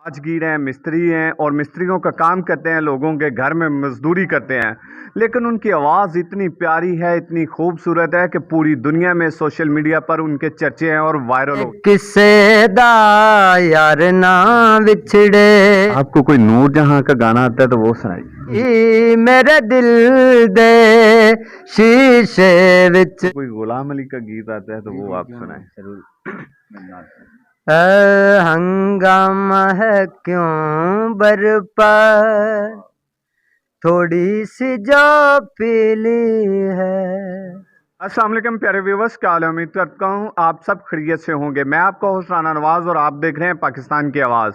राजगीर हैं, मिस्त्री हैं और मिस्त्रियों का काम करते हैं, लोगों के घर में मजदूरी करते हैं, लेकिन उनकी आवाज़ इतनी प्यारी है, इतनी खूबसूरत है कि पूरी दुनिया में सोशल मीडिया पर उनके चर्चे हैं और वायरल हो। किसे दा यार ना विछड़े। आपको कोई नूर जहां का गाना आता है तो वो सुनाइए। मेरे दिल दे शीशे विच कोई गुलाम अली का गीत आता है तो वो आप सुनाएं। हंगामा है क्यों बरपा, थोड़ी सी जो पीली है। अस्सलाम वालेकुम प्यारे व्यूवर्स, क्या हाल है? उम्मीद करता हूँ आप सब खैरियत से होंगे। मैं आपका होस्ट राना नवाज और आप देख रहे हैं पाकिस्तान की आवाज़।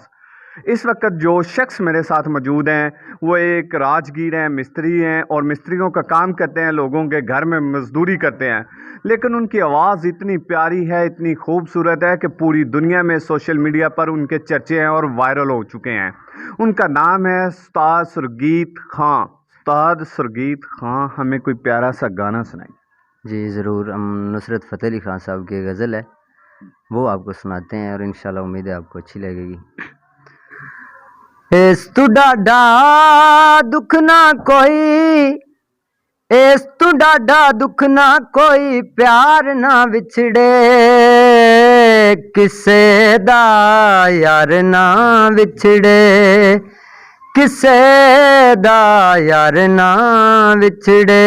इस वक्त जो शख्स मेरे साथ मौजूद हैं वो एक राजगीर हैं, मिस्त्री हैं और मिस्त्रियों का काम करते हैं, लोगों के घर में मजदूरी करते हैं, लेकिन उनकी आवाज़ इतनी प्यारी है, इतनी खूबसूरत है कि पूरी दुनिया में सोशल मीडिया पर उनके चर्चे हैं और वायरल हो चुके हैं। उनका नाम है उस्ताद सुरगीत खां। उस्ताद सुरगीत खां, हमें कोई प्यारा सा गाना सुनाइए। जी ज़रूर, हम नुसरत फ़तेह अली खान साहब की गज़ल है वो आपको सुनाते हैं और इंशाल्लाह उम्मीद है आपको अच्छी लगेगी। इस तू डाडा दुख ना कोई, इस तू डाडा दुख ना कोई, प्यार ना विछड़े। किसे दा यार ना विछड़े, किसे दा यार ना विछड़े।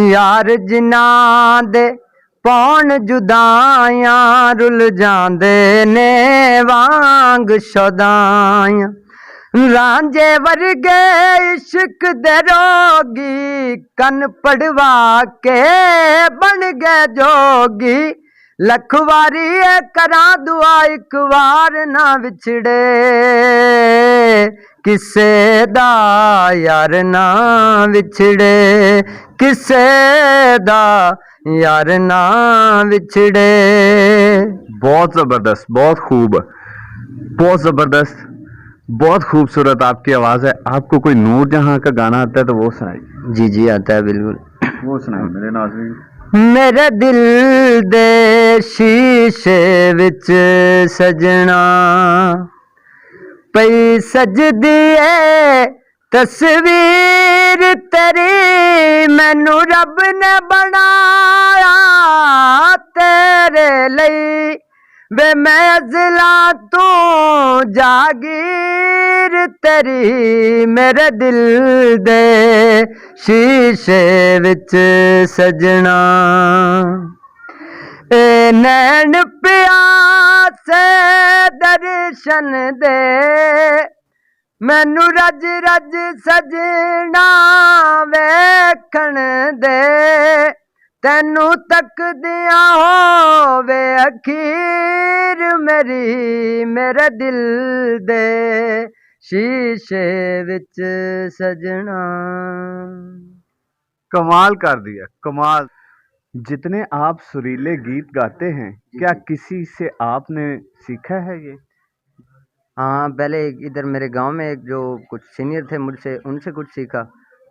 यार जिन्हां दे पौण जुदाइयां, रुल जांदे ने वांग शौदाइयां। रांझे वर्गे इश्क दे रोगी, कन पड़वा के बन गए जोगी। लख वारी करा दुआ एक वार ना विछड़े। किसे दा यार ना विछड़े, किसे दा यार ना विछड़े। बहुत ज़बरदस्त, बहुत खूब, बहुत ज़बरदस्त, बहुत खूबसूरत आपकी आवाज़ है। आपको कोई नूर जहां का गाना आता है तो वो सुनाइए। जी जी आता है बिल्कुल, वो सुनाइए मेरे नाज़रीन। मेरे दिल दे शीशे विच सजना, पई सजदी है तस्वीर तेरी। मैनू रब ने बनाया तेरे लई, वे मैं अज़ला तू जागीर तेरी। मेरे दिल दे शीशे विच सजना, ए नैन प्यासे दर्शन दे। मैनू रज रज सजना वेखण दे, तैनू तकदियां होवे अखीर मेरी। मेरे दिल दे शीशे विच सजना। कमाल कर दिया, कमाल। जितने आप सुरीले गीत गाते हैं, क्या किसी से आपने सीखा है ये? हाँ, पहले इधर मेरे गांव में एक जो कुछ सीनियर थे मुझसे, उनसे कुछ सीखा।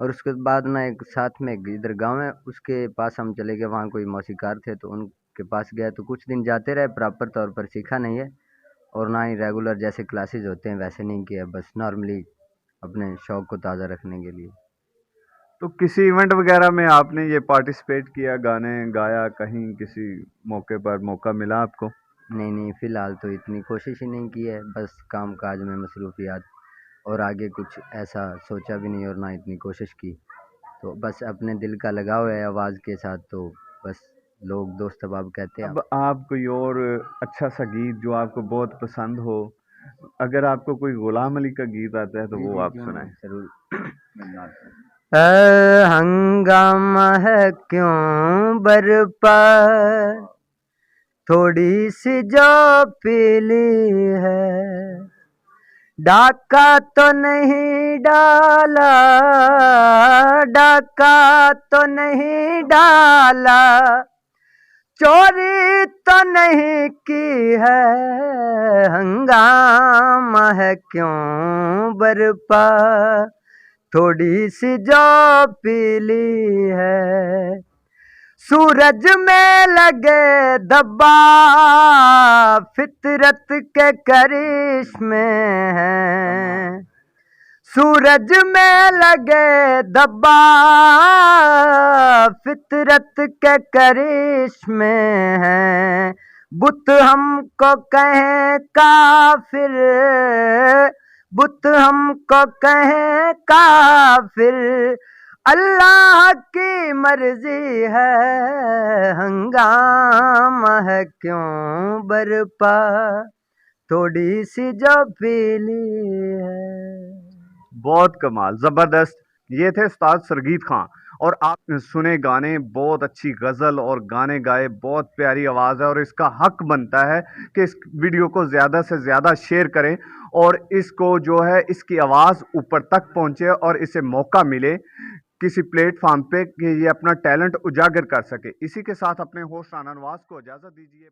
और उसके बाद ना एक साथ में इधर गांव है, उसके पास हम चले गए। वहाँ कोई मौसीकार थे तो उनके पास गया, तो कुछ दिन जाते रहे, प्रॉपर तौर पर सीखा नहीं है। और ना ही रेगुलर जैसे क्लासेज होते हैं वैसे नहीं किया, बस नॉर्मली अपने शौक़ को ताज़ा रखने के लिए। तो किसी इवेंट वगैरह में आपने ये पार्टिसिपेट किया, गाने गाया कहीं, किसी मौके पर मौका मिला आपको? नहीं नहीं, फ़िलहाल तो इतनी कोशिश ही नहीं की है, बस काम काज में मसरूफियात, और आगे कुछ ऐसा सोचा भी नहीं और ना इतनी कोशिश की। तो बस अपने दिल का लगाव है आवाज़ के साथ, तो बस लोग दोस्त अहबाब कहते हैं। अब आप कोई और अच्छा सा गीत जो आपको बहुत पसंद हो, अगर आपको कोई गुलाम अली का गीत आता है तो वो आप सुनाएं। ज़रूर। हंगामा है क्यों बरपा, थोड़ी सी जो पीली है। डाका तो नहीं डाला, डाका तो नहीं डाला, चोरी तो नहीं की है। हंगामा है क्यों बरपा, थोड़ी सी जो पीली है। सूरज में लगे दबा फितरत के करिश्मे हैं, सूरज में लगे दबा फितरत के करिश्मे हैं, बुत हमको कहें काफिर, बुत हमको कहें काफिर, अल्लाह की मर्जी है, हंगामा है क्यों बरपा, थोड़ी सी जो पीली है। बहुत कमाल, ज़बरदस्त। ये थे उस्ताद सरगीत खां, और आप सुने गाने, बहुत अच्छी गज़ल और गाने गाए, बहुत प्यारी आवाज़ है, और इसका हक बनता है कि इस वीडियो को ज़्यादा से ज़्यादा शेयर करें और इसको जो है इसकी आवाज़ ऊपर तक पहुँचे और इसे मौका मिले किसी प्लेटफॉर्म पे कि ये अपना टैलेंट उजागर कर सके। इसी के साथ अपने होस्ट राना नवाज को इजाज़त दीजिए।